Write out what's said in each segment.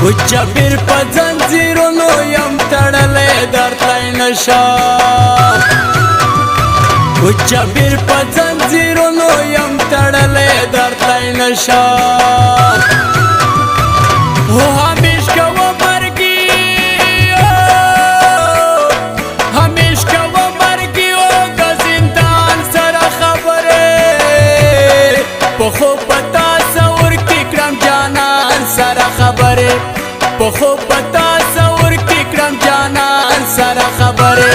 وچبیر په زنځیرونو یم تړلی درتلی نشم وچبیر په زنځیرونو یم تړلی درتلی نشم هو همیش کوه مرګي همیش کوه مرګي او د زندان سره خبرې په خوب په تصور کې کړم جانان سره خبرې په خوب په تصور کې کړم جانان سره خبرې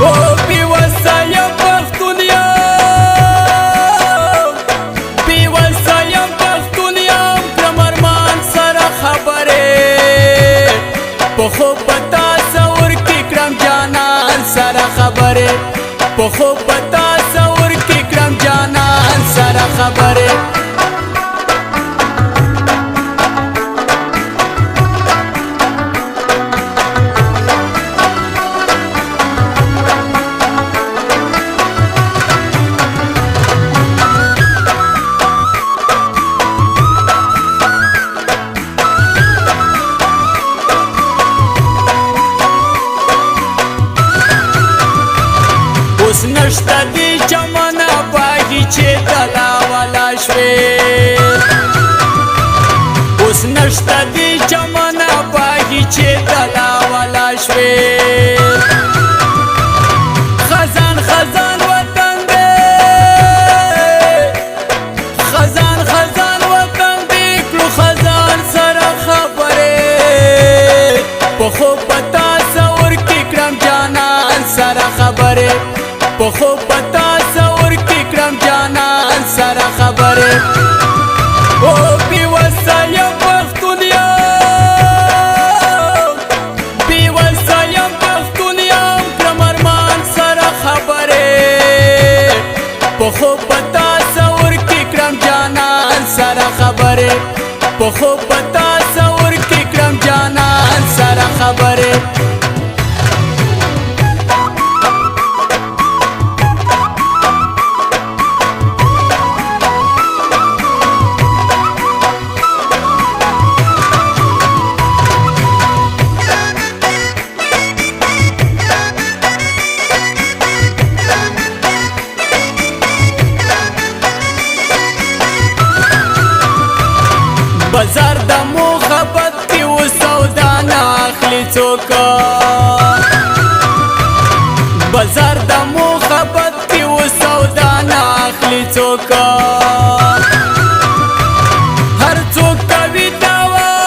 او بېوسه یم پښتون یم بېوسه یم پښتون یم کړم ارمان سره خبرې په خوب په تصور کې کړم جانان سره خبرې په خوب په تصور کې کړم جانان سره خبرې اوس نشته دی چمنه باغی چې دلا والا شوې اوس نشته دی چمنه باغی چې دلا والا شوې خزان خزان وطن دی خزان خزان وطن دی کړو خزان سره خبرې په خوب په تصور کې کړم جانان سره خبرې په خوب په تصور کې کړم جانان سره خبرې او بېوسه یم پښتون یم بېوسه یم پښتون یم کړم ارمان سره خبرې په خوب په تصور کې کړم جانان سره خبرې په خوب په تصور کې کړم جانان سره خبرې بازار د محبت کې و سودا نه اخلي څوک بازار د محبت کې و سودا نه اخلي څوک هر څوک کوي تاوان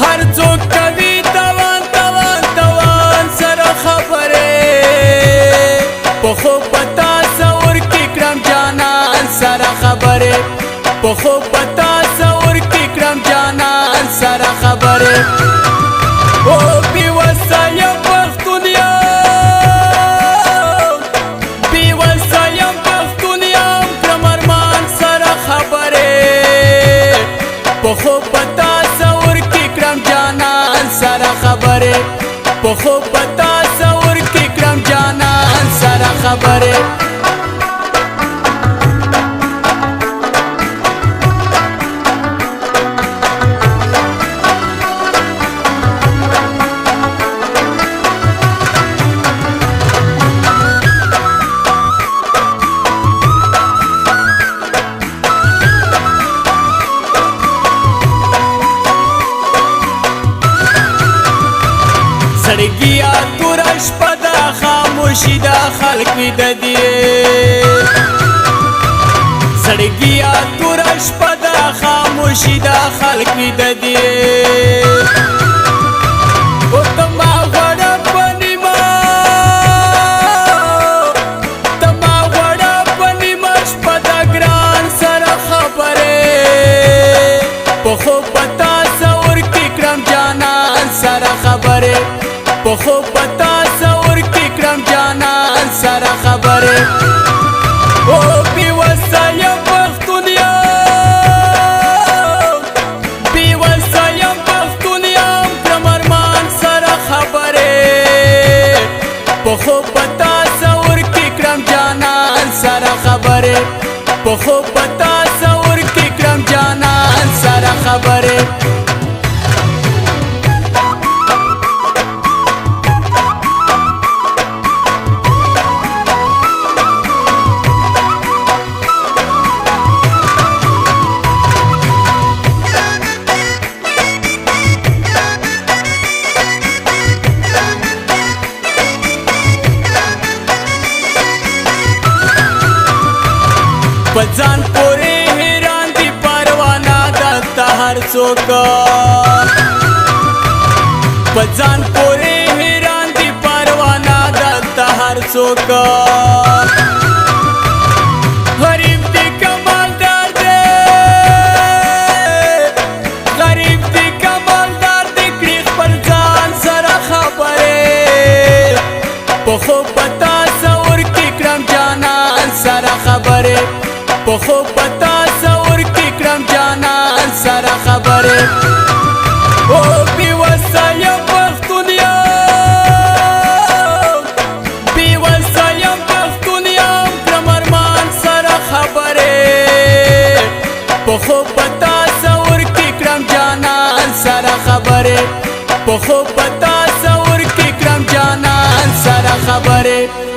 هر څوک کوي تاوان تاوان تاوان سره خبرې په خوب په تصور کې کړم جانان سره خبرې په خوب په تصور کې کړم جانان سره خبرې او بېوسه یم پښتون یم بېوسه یم پښتون یم کړم ارمان سره خبرې په خوب په تصور کې کړم جانان سره خبرې په خوب په تصور کې کړم جانان سره خبرې زړګیا توره شپه ده خاموشي ده خلک ویده دي زړګیا توره شپه ده خاموشي ده خلک ویده دي او ته ما غواړه په نیمه ته ما غواړه په نیمه شپه ده ګران سره خبرې په خوب په تصور کې کړم جانان سره خبرې په خوب په تصور کې کړم جانان سره خبرې او بېوسه یم پښتون یم بېوسه یم پښتون یم پځان پورې حیران دي پروانه دلته هر څوک پځان پورې حیران دي پروانه دلته هر څوک غریب دی کمالدار دی غریب دی کمالدار دی کړي خپل ځان سره خبرې پخو پتا سور کې کړم جانان سره خبرې پخو پتا سور کې کړم جانان سره خبرې او بي وسایم پښتون یم بي وسایم پښتون یم کړم ارمان سره خبرې پخو پتا سور کې کړم جانان سره خبرې پخو پتا سور کې کړم جانان سره خبرې